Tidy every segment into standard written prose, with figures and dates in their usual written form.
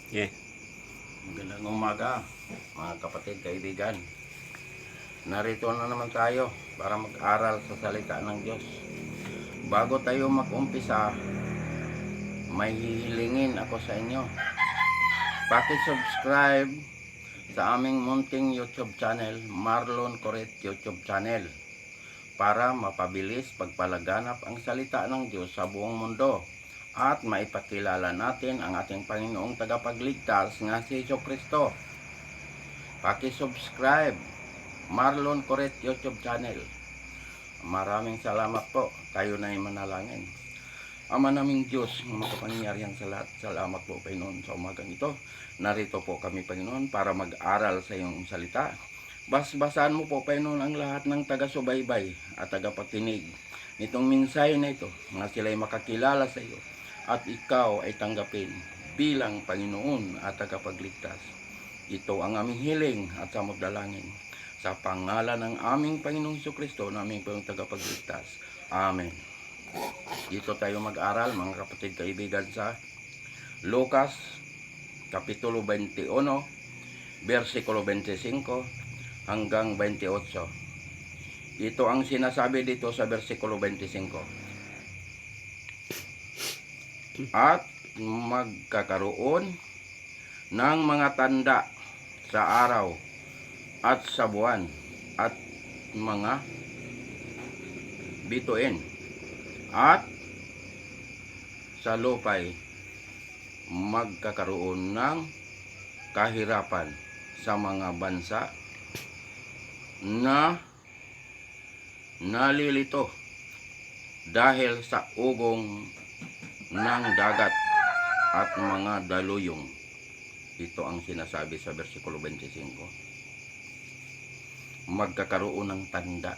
Yeah. Magandang umaga, mga kapatid, kaibigan. Narito na naman tayo para mag-aral sa salita ng Diyos. Bago tayo mag-umpisa, may hihilingin ako sa inyo. Paki-subscribe sa aming munting YouTube channel, Marlon Coret YouTube channel, para mapabilis pagpalaganap ang salita ng Diyos sa buong mundo at maipakilala natin ang ating Panginoong tagapagligtas nga si Jesucristo. Paki-subscribe Marlon Coret YouTube channel. Maraming salamat po. Tayo na ay manalangin. Ama naming Diyos, makapangyarihan sa lahat, salamat po Panginoon sa umagang ito. Narito po kami Panginoon para mag-aral sa iyong salita. Basbasan mo po Panginoon ang lahat ng taga-subaybay at tagapakinig nitong minsay na ito na sila'y makakilala sa iyo at ikaw ay tanggapin bilang Panginoon at tagapagligtas. Ito ang aming hiling at samot-dalangin sa pangalan ng aming Panginoong Jesucristo na aming tagapagligtas. Amen. Dito tayo mag-aral mga kapatid kaibigan sa Lucas Kapitulo 21 versikulo 25 hanggang 28. Ito ang sinasabi dito sa versikulo 25. At magkakaroon ng mga tanda sa araw at sa buwan at mga bituin at sa lupay magkakaroon ng kahirapan sa mga bansa na nalilito dahil sa ugong ng dagat at mga daluyong. Ito ang sinasabi sa versikulo 25. Magkakaroon ng tanda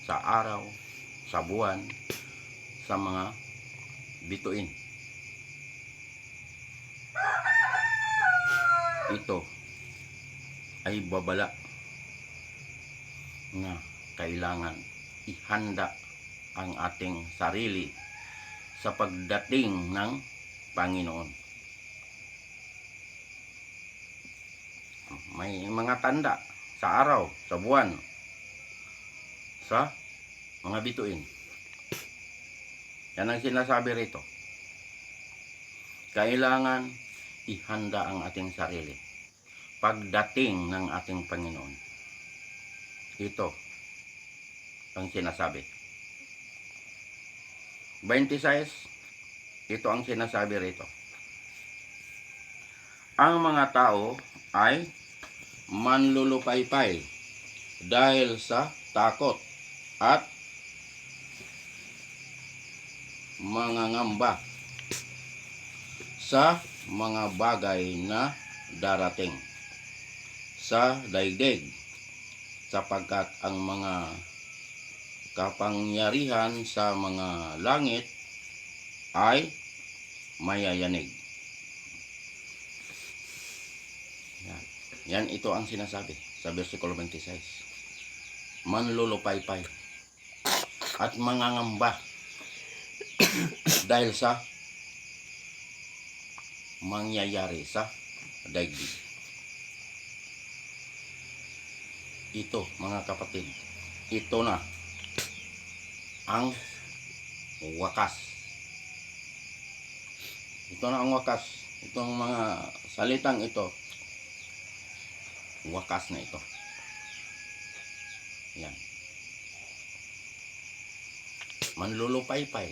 sa araw, sa buwan, sa mga bituin. Ito ay babala na kailangan ihanda ang ating sarili sa pagdating ng Panginoon. May mga tanda sa araw, sa buwan, sa mga bituin. Yan ang sinasabi rito. Kailangan ihanda ang ating sarili pagdating ng ating Panginoon. Ito ang sinasabi. 26, ito ang sinasabi rito. Ang mga tao ay manlulupaypay dahil sa takot at mangangamba sa mga bagay na darating sa daigdig, sapagkat ang mga kapangyarihan sa mga langit ay mayayanig. Yan ito ang sinasabi sa versikulo 26. Manlulupaypay at mangangamba dahil sa mangyayari sa daigdig. Ito mga kapatid, ito na ang wakas. Ito na ang wakas. Itong mga salitang ito, wakas na ito. Yan. Manlulupaypay,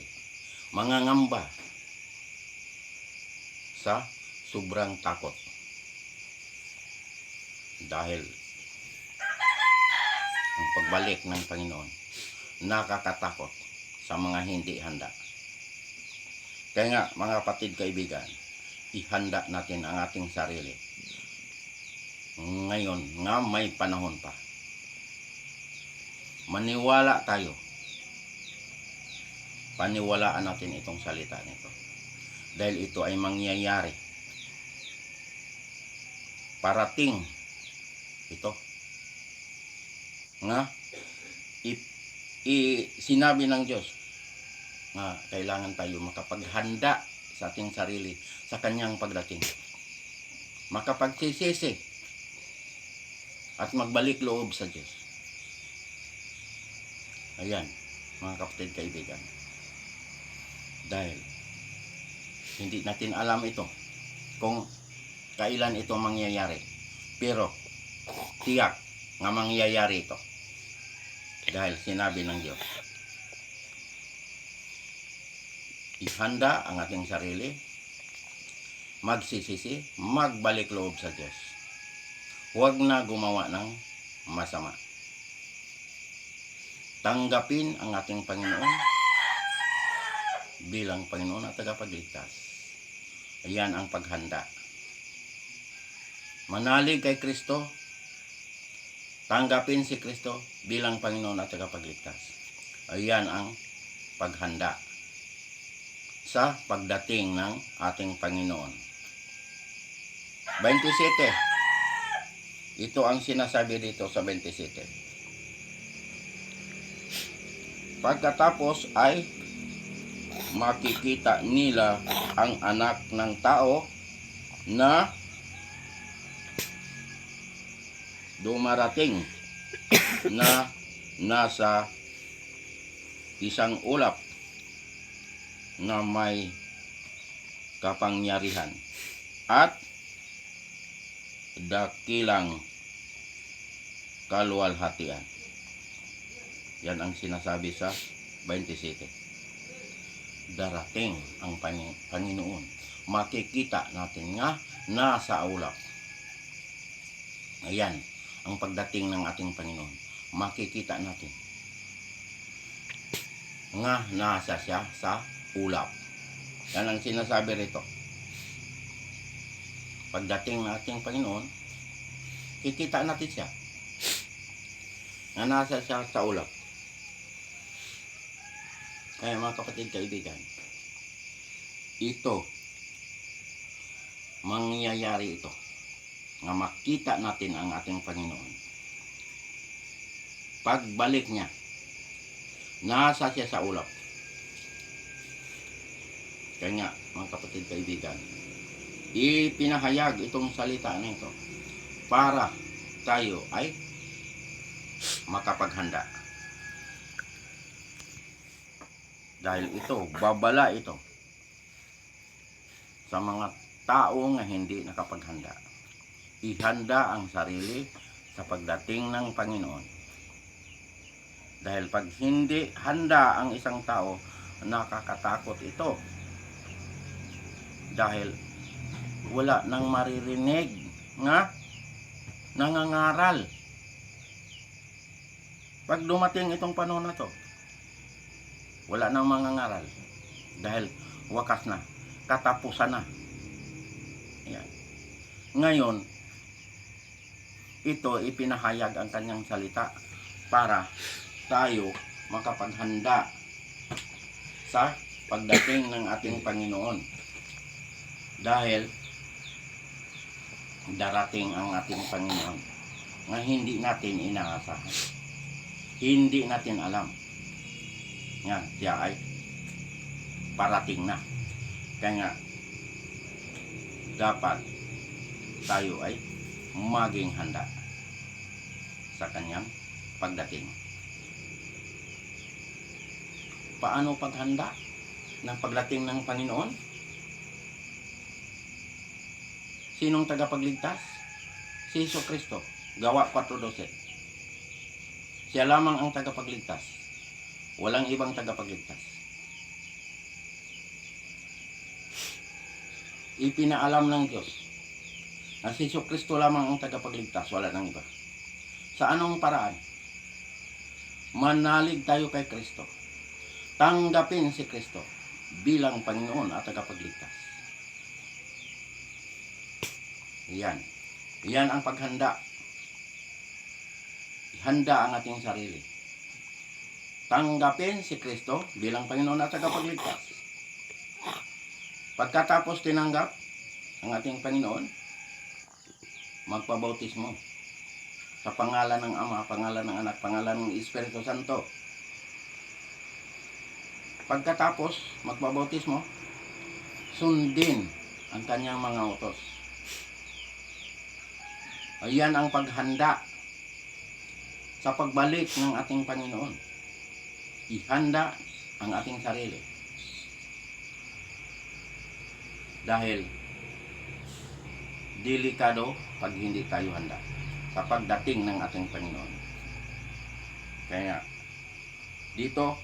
mangangamba sa sobrang takot dahil ang pagbalik ng Panginoon nakakatakot sa mga hindi handa. Kaya nga mga kapatid kaibigan, ihanda natin ang ating sarili ngayon nga may panahon pa. Maniwala tayo, paniwalaan natin itong salita nito dahil ito ay mangyayari. Parating ito nga sinabi ng Diyos na kailangan tayo makapaghanda sa ating sarili sa kanyang pagdating. Makapagsisisi at magbalik loob sa Diyos. Ayan, mga kapatid, kaibigan. Dahil hindi natin alam ito kung kailan ito mangyayari. Pero tiyak nga mangyayari ito. Dahil sinabi ng Diyos. Ihanda ang ating sarili, magsisisi, magbalik loob sa Diyos. Huwag na gumawa ng masama. Tanggapin ang ating Panginoon bilang Panginoon at tagapagligtas. Ayan ang paghanda. Manalig kay Kristo, tanggapin si Kristo bilang Panginoon at tagapagligtas. Ayan ang paghanda sa pagdating ng ating Panginoon. 27. Ito ang sinasabi dito sa 27. Pagkatapos ay makikita nila ang anak ng tao na dumarating na nasa isang ulap na may kapangyarihan at dakilang kaluwalhatian. Yan ang sinasabi sa 27. Darating ang Panginoon. Makikita natin nga nasa ulap. Ayan ang pagdating ng ating Panginoon. Makikita natin nga nasa siya sa ulap. Yan ang sinasabi rito. Pagdating ng ating Panginoon, kikita natin siya nga nasa siya sa ulap. Kaya mga kapatid, kaibigan, ito, mangyayari ito, nga makita natin ang ating Panginoon. Pagbalik niya, nasa siya sa ulap. Kaya nga, mga kapatid, kaibigan, ipinahayag itong salita na ito para tayo ay makapaghanda. Dahil ito, babala ito sa mga tao nga hindi nakapaghanda. Ihanda ang sarili sa pagdating ng Panginoon. Dahil pag hindi handa ang isang tao, nakakatakot ito. Dahil wala nang maririnig nga nangangaral. Pag dumating itong panahon na to, wala nang mangangaral. Dahil wakas na, katapusan na. Ayan. Ngayon, ito ipinahayag ang kanyang salita para tayo makapaghanda sa pagdating ng ating Panginoon. Dahil darating ang ating Panginoon nga hindi natin inaasahan. Hindi natin alam. Nga, siya ay parating na. Kaya nga, dapat tayo ay maging handa sa kanyang pagdating. Paano paghanda ng pagdating ng Panginoon? Sinong tagapagligtas? Si Jesucristo. Gawa 4:12. Siya lamang ang tagapagligtas. Walang ibang tagapagligtas. Ipinaalam ng Diyos na si Jesucristo lamang ang tagapagligtas, wala nang iba. Sa anong paraan? Manalig tayo kay Kristo. Tanggapin si Kristo bilang Panginoon at tagapagligtas. Iyan. Iyan ang paghanda. Ihanda ang ating sarili. Tanggapin si Kristo bilang Panginoon at tagapagligtas. Pagkatapos tinanggap ang ating Panginoon, magpabautismo sa pangalan ng Ama, pangalan ng Anak, pangalan ng Espiritu Santo. Pagkatapos magpabautismo, sundin ang kanyang mga utos. Ayan ang paghanda sa pagbalik ng ating Panginoon. Ihanda ang ating sarili. Dahil delikado pag hindi tayo handa sa pagdating ng ating Panginoon. Kaya dito,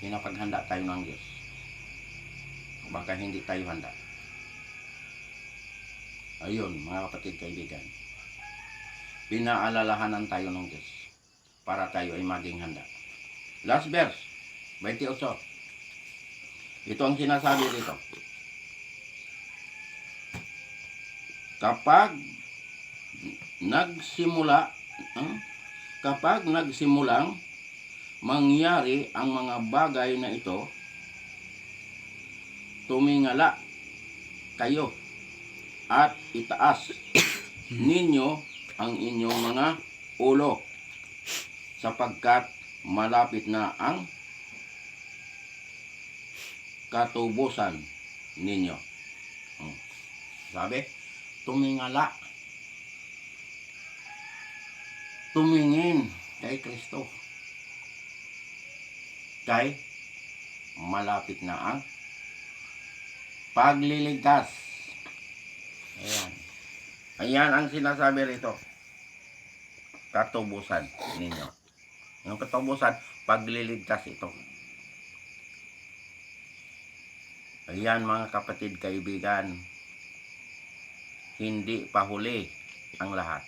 pinapaghanda tayo ng Diyos. Baka hindi tayo handa. Ayun, mga kapatid, kaibigan. Pinaalalahanan tayo ng Diyos para tayo ay maging handa. Last verse, 28. Ito ang sinasabi dito. Kapag nagsimulang mangyari ang mga bagay na ito, tumingala kayo at itaas ninyo ang inyong mga ulo, sapagkat malapit na ang katubusan ninyo. Sabi, tumingala. Tumingin kay Kristo. Kay malapit na ang pagliligtas. Ayan. Ayan ang sinasabi rito. Katubusan ninyo. Yung katubusan, pagliligtas ito. Ayan mga kapatid, kaibigan. Hindi pa huli ang lahat.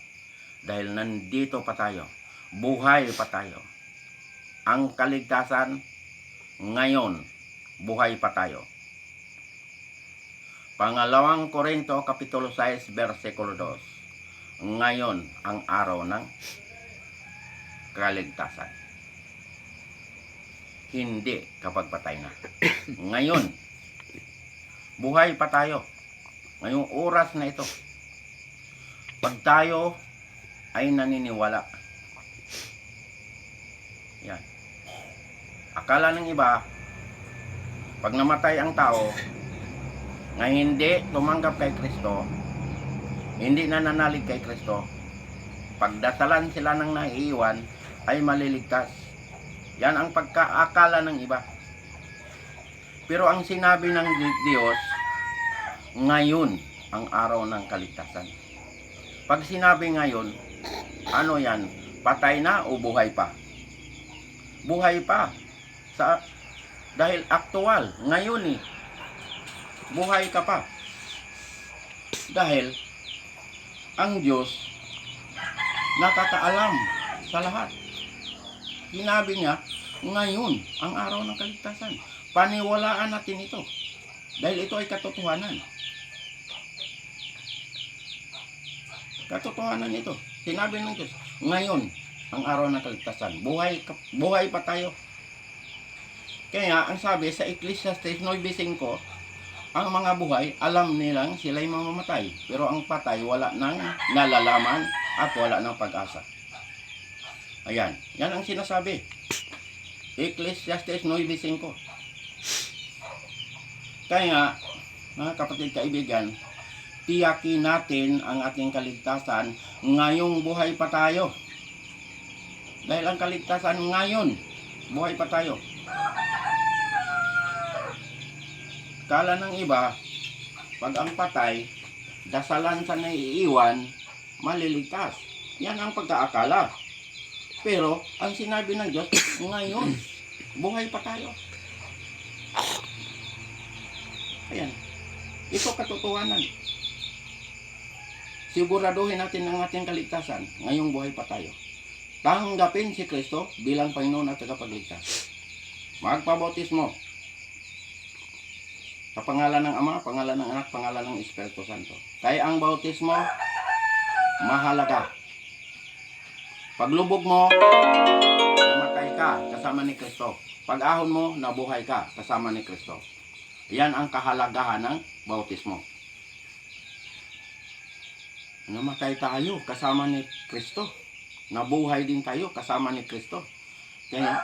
Dahil nandito pa tayo. Buhay pa tayo. Ang kaligtasan ngayon, buhay pa tayo. Pangalawang Korinto, Kapitulo 6, versikulo 2. Ngayon, ang araw ng kaligtasan. Hindi kapag patay na. Ngayon, buhay pa tayo. Ngayong oras na ito. Pag tayo ay naniniwala. Yan. Akala ng iba, pag namatay ang tao, na hindi tumanggap kay Kristo, hindi nananalig kay Kristo, pagdasalan sila ng naiiwan, ay maliligtas. Yan ang pagkaakala ng iba. Pero ang sinabi ng Diyos, ngayon ang araw ng kaligtasan. Pag sinabi ngayon, ano yan? Patay na o buhay pa? Buhay pa. Dahil aktual, ngayon buhay ka pa. Dahil ang Diyos nakakaalam sa lahat. Sinabi niya, ngayon ang araw ng kaligtasan. Paniwalaan natin ito. Dahil ito ay katotohanan. Katotohanan ito. Sinabi ng Diyos, ngayon ang araw ng kaligtasan. Buhay pa tayo. Kaya ang sabi sa Ecclesiastes 9:5, ang mga buhay, alam nilang sila'y mamamatay. Pero ang patay, wala nang nalalaman at wala nang pag-asa. Ayan. Yan ang sinasabi. Ecclesiastes 9:5. Kaya, mga kapatid kaibigan, tiyakin natin ang ating kaligtasan ngayong buhay pa tayo. Dahil ang kaligtasan ngayon, buhay pa tayo. Kala ng iba, pag ang patay, dasalan sa naiiwan, maliligtas. Yan ang pagkaakala. Pero, ang sinabi ng Diyos, ngayon, buhay pa tayo. Ayan. Ito katotohanan. Siguraduhin natin ang ating kaligtasan. Ngayong buhay pa tayo. Tanggapin si Kristo bilang Panginoon at tagapagligtas. Magpabautismo. Sa pangalan ng Ama, pangalan ng Anak, pangalan ng Espiritu Santo. Kaya ang bautismo, mahalaga. Paglubog mo, namatay ka kasama ni Kristo. Pag-ahon mo, nabuhay ka kasama ni Kristo. Yan ang kahalagahan ng bautismo. Namatay tayo kasama ni Kristo. Nabuhay din tayo kasama ni Kristo. Kaya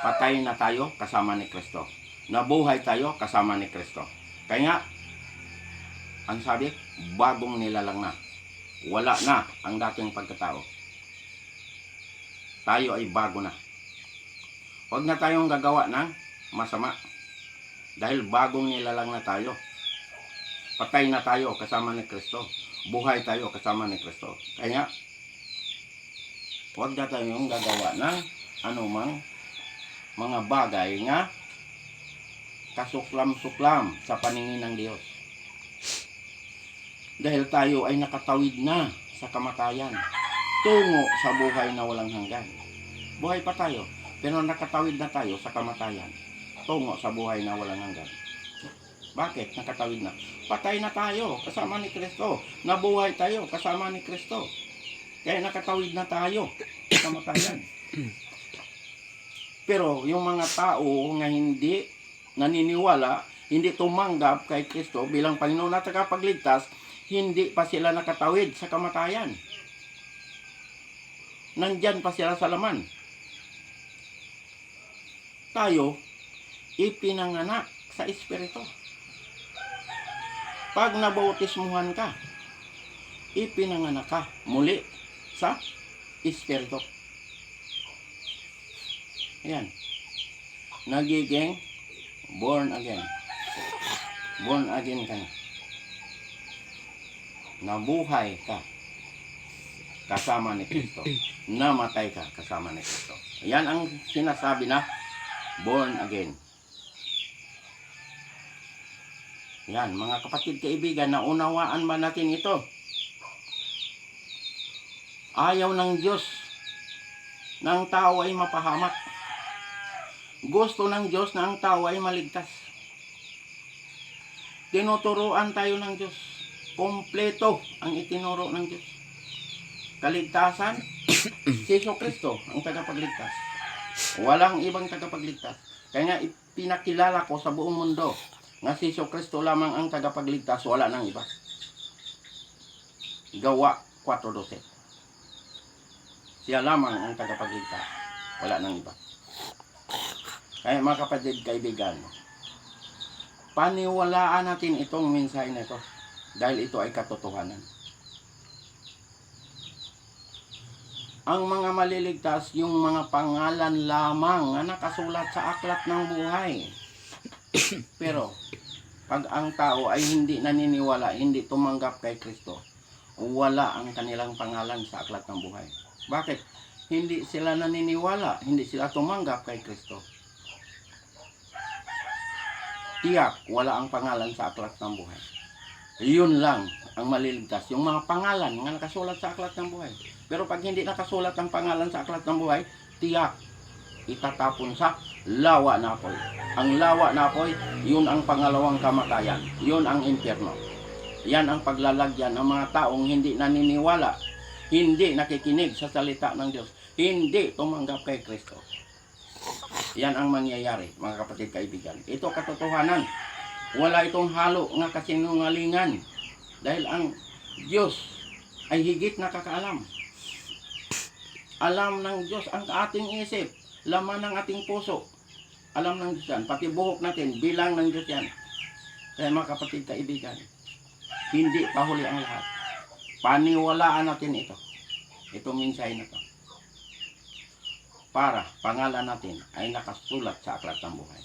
patay na tayo kasama ni Kristo. nabuhay tayo kasama ni Kristo. Kaya nga, ang sabi, bagong nilalang na. Wala na ang dating pagkatao. Tayo ay bago na. Huwag na tayong gagawa ng masama. Dahil bagong nilalang na tayo. Patay na tayo kasama ni Kristo. Buhay tayo kasama ni Kristo. Kaya, huwag na tayong gagawa ng anumang mga bagay nga kasuklam-suklam sa paningin ng Diyos. Dahil tayo ay nakatawid na sa kamatayan tungo sa buhay na walang hanggan. Buhay pa tayo, pero nakatawid na tayo sa kamatayan tungo sa buhay na walang hanggan. Bakit nakatawid na? Patay na tayo kasama ni Kristo. Nabuhay tayo kasama ni Kristo. Kaya nakatawid na tayo sa kamatayan. Pero yung mga tao nga hindi naniniwala, hindi tumanggap kay Kristo bilang Panginoon at tagapagligtas, hindi pa sila nakatawid sa kamatayan. Nandyan pa sila sa laman. Tayo, ipinanganak sa Espiritu. Pag nabautismuhan ka, ipinanganak ka muli sa Espiritu. Ayan. Nagiging born again. Born again ka na. Nabuhay ka kasama ni Kristo. Namatay ka kasama ni Kristo. Yan ang sinasabi na born again. Yan, mga kapatid kaibigan, naunawaan ba natin ito? Ayaw ng Diyos ng tao ay mapahamak. Gusto ng Diyos na ang tao ay maligtas. Tinuturuan tayo ng Diyos. Kompleto ang itinuro ng Diyos. Kaligtasan, si Jesucristo ang tagapagligtas. Walang ibang tagapagligtas. Kaya nga ipinakilala ko sa buong mundo na si Jesucristo lamang ang tagapagligtas, wala nang iba. Gawa 4:12. Siya lamang ang tagapagligtas, wala nang iba. Kaya mga kapatid, kaibigan, paniwalaan natin itong mensahe na ito dahil ito ay katotohanan. Ang mga maliligtas, yung mga pangalan lamang na nakasulat sa aklat ng buhay. Pero pag ang tao ay hindi naniniwala, hindi tumanggap kay Kristo, wala ang kanilang pangalan sa aklat ng buhay. Bakit? Hindi sila naniniwala, hindi sila tumanggap kay Kristo. Tiyak, wala ang pangalan sa aklat ng buhay. Yun lang ang maliligtas, yung mga pangalan nga nakasulat sa aklat ng buhay. Pero pag hindi nakasulat ang pangalan sa aklat ng buhay, tiyak, itatapon sa lawa na apoy. Ang lawa na apoy, yun ang pangalawang kamatayan. Yun ang impyerno. Yan ang paglalagyan ng mga taong hindi naniniwala, hindi nakikinig sa salita ng Diyos, hindi tumanggap kay Kristo. Yan ang mangyayari, mga kapatid kaibigan. Ito katotohanan. Wala itong halo nga kasinungalingan. Dahil ang Diyos ay higit nakakaalam. Alam ng Diyos ang ating isip, laman ng ating puso. Alam ng Diyos yan. Pati buhok natin, bilang ng Diyos yan. Kaya mga kapatid kaibigan, hindi pa huli ang lahat. Paniwalaan natin ito. Itong mensahe na ito. Para pangalan natin ay nakasulat sa aklat ng buhay.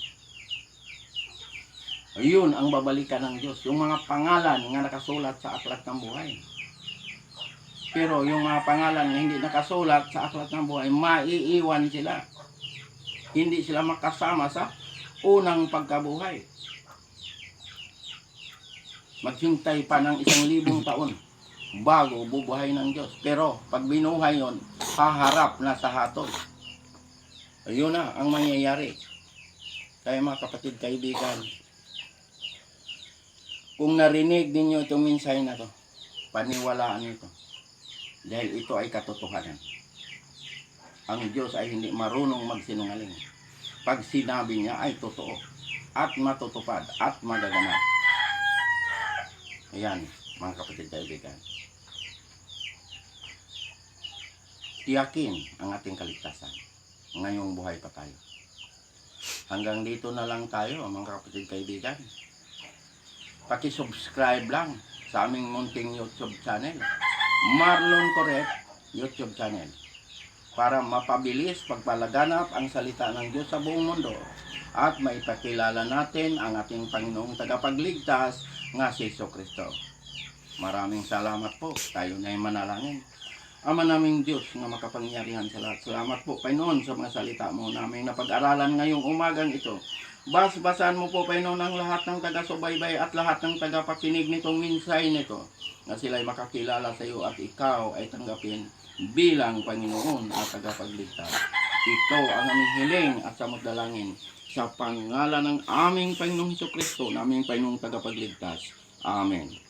Ayun ang babalikan ng Diyos. Yung mga pangalan nga nakasulat sa aklat ng buhay. Pero yung mga pangalan na hindi nakasulat sa aklat ng buhay, maiiwan sila. Hindi sila makasama sa unang pagkabuhay. Maghintay pa ng 1,000 taon bago bubuhay ng Diyos. Pero pag binuhay yon, haharap na sa hatol. Ayun na ang mangyayari. Kaya mga kapatid kaibigan, kung narinig ninyo itong mensahe na to, paniwalaan ito. Dahil ito ay katotohanan. Ang Diyos ay hindi marunong magsinungaling. Pag sinabi niya ay totoo at matutupad at magaganap. Ayan, mga kapatid kaibigan. Tiyakin ang ating kaligtasan. Ngayong buhay pa tayo. Hanggang dito na lang tayo, mga kapatid kaibigan. Paki-subscribe lang sa aming munting YouTube channel, Marlon Coret YouTube channel, para mapabilis pagpalaganap ang salita ng Diyos sa buong mundo at maipakilala natin ang ating Panginoong tagapagligtas nga si Jesucristo. Maraming salamat po. Tayo na manalangin. Ama naming Diyos nga makapangyarihan sa lahat. Salamat po, Panginoon, sa mga salita mo namin na pag-aralan ngayong umagang ito. Basbasan mo po, Panginoon, ang lahat ng taga-subaybay at lahat ng tagapakinig nitong minsay nito, na sila'y makakilala sa iyo at ikaw ay tanggapin bilang Panginoon at tagapagligtas. Ito ang aming hiling at samot dalangin sa pangalan ng aming Panginoong Jesucristo, na aming Panginoong tagapagligtas. Amen.